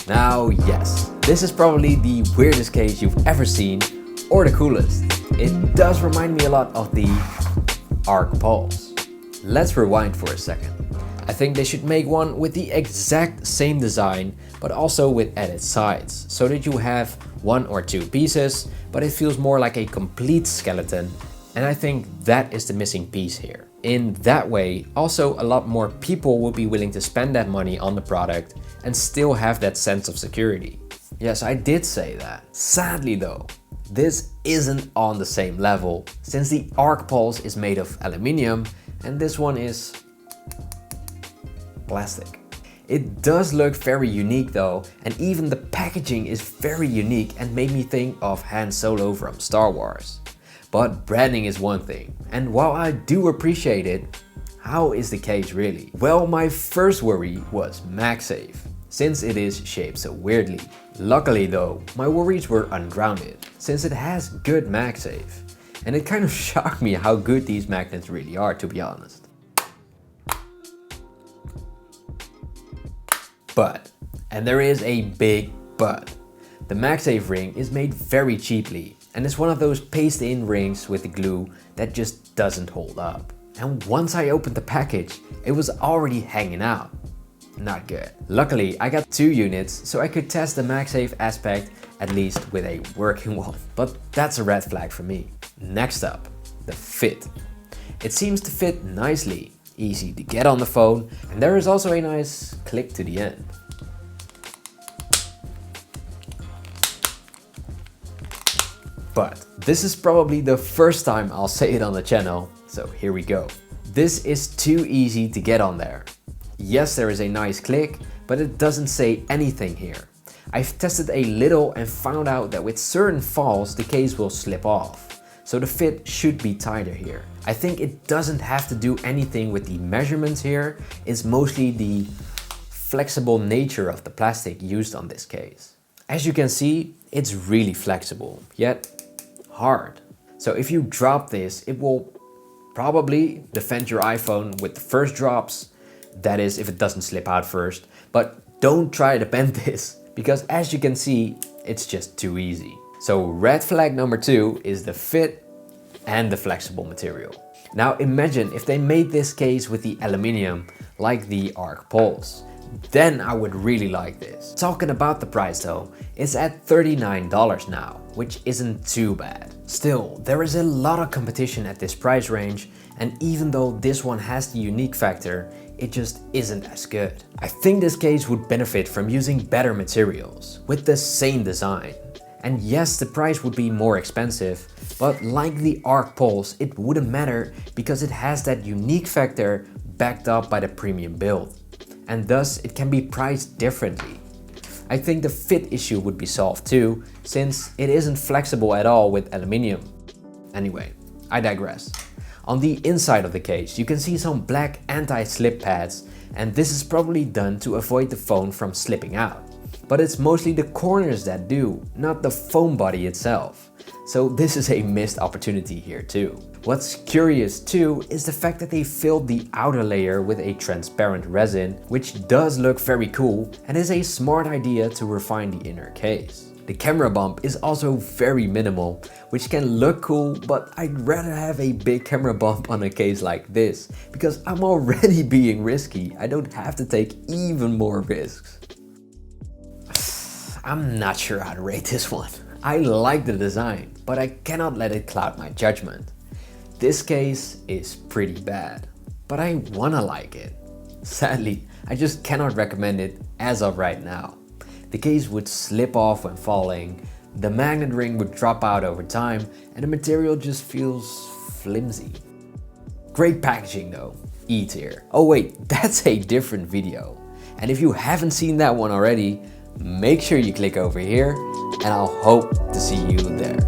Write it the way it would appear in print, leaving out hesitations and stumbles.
Now yes, this is probably the weirdest case you've ever seen, or the coolest. It does remind me a lot of the Arc Pulse. Let's rewind for a second. I think they should make one with the exact same design, but also with added sides, so that you have one or two pieces, but it feels more like a complete skeleton. And I think that is the missing piece here. In that way, also a lot more people will be willing to spend that money on the product and still have that sense of security. Yes, I did say that. Sadly though, this isn't on the same level, since the Arc Pulse is made of aluminium and this one is plastic. It does look very unique though, and even the packaging is very unique and made me think of Han Solo from Star Wars. But branding is one thing, and while I do appreciate it, how is the case really? Well, my first worry was MagSafe, since it is shaped so weirdly. Luckily though, my worries were ungrounded, since it has good MagSafe. And it kind of shocked me how good these magnets really are, to be honest. But, and there is a big but, the MagSafe ring is made very cheaply and it's one of those paste-in rings with the glue that just doesn't hold up. And once I opened the package, it was already hanging out. Not good. Luckily, I got 2 units, so I could test the MagSafe aspect at least with a working one. But that's a red flag for me. Next up, the fit. It seems to fit nicely, easy to get on the phone, and there is also a nice click to the end. But this is probably the first time I'll say it on the channel, so here we go. This is too easy to get on there. Yes, there is a nice click, but it doesn't say anything here. I've tested a little and found out that with certain falls the case will slip off, so the fit should be tighter here. I think it doesn't have to do anything with the measurements here, it's mostly the flexible nature of the plastic used on this case. As you can see, it's really flexible, yet hard. So if you drop this, it will probably defend your iPhone with the first drops, that is if it doesn't slip out first, but don't try to bend this, because as you can see, it's just too easy. So red flag number 2 is the fit and the flexible material. Now imagine if they made this case with the aluminium like the Arc Pulse. Then I would really like this. Talking about the price though, it's at $39 now, which isn't too bad. Still, there is a lot of competition at this price range, and even though this one has the unique factor, it just isn't as good. I think this case would benefit from using better materials with the same design. And yes, the price would be more expensive, but like the Arc Pulse, it wouldn't matter because it has that unique factor backed up by the premium build. And thus it can be priced differently. I think the fit issue would be solved too, since it isn't flexible at all with aluminium. Anyway, I digress. On the inside of the case, you can see some black anti-slip pads, and this is probably done to avoid the phone from slipping out. But it's mostly the corners that do, not the foam body itself. So this is a missed opportunity here too. What's curious too is the fact that they filled the outer layer with a transparent resin, which does look very cool and is a smart idea to refine the inner case. The camera bump is also very minimal, which can look cool, but I'd rather have a big camera bump on a case like this, because I'm already being risky. I don't have to take even more risks. I'm not sure how to rate this one. I like the design, but I cannot let it cloud my judgment. This case is pretty bad, but I wanna like it. Sadly, I just cannot recommend it as of right now. The case would slip off when falling, the magnet ring would drop out over time, and the material just feels flimsy. Great packaging though, E tier. Oh wait, that's a different video. And if you haven't seen that one already, make sure you click over here and I'll hope to see you there.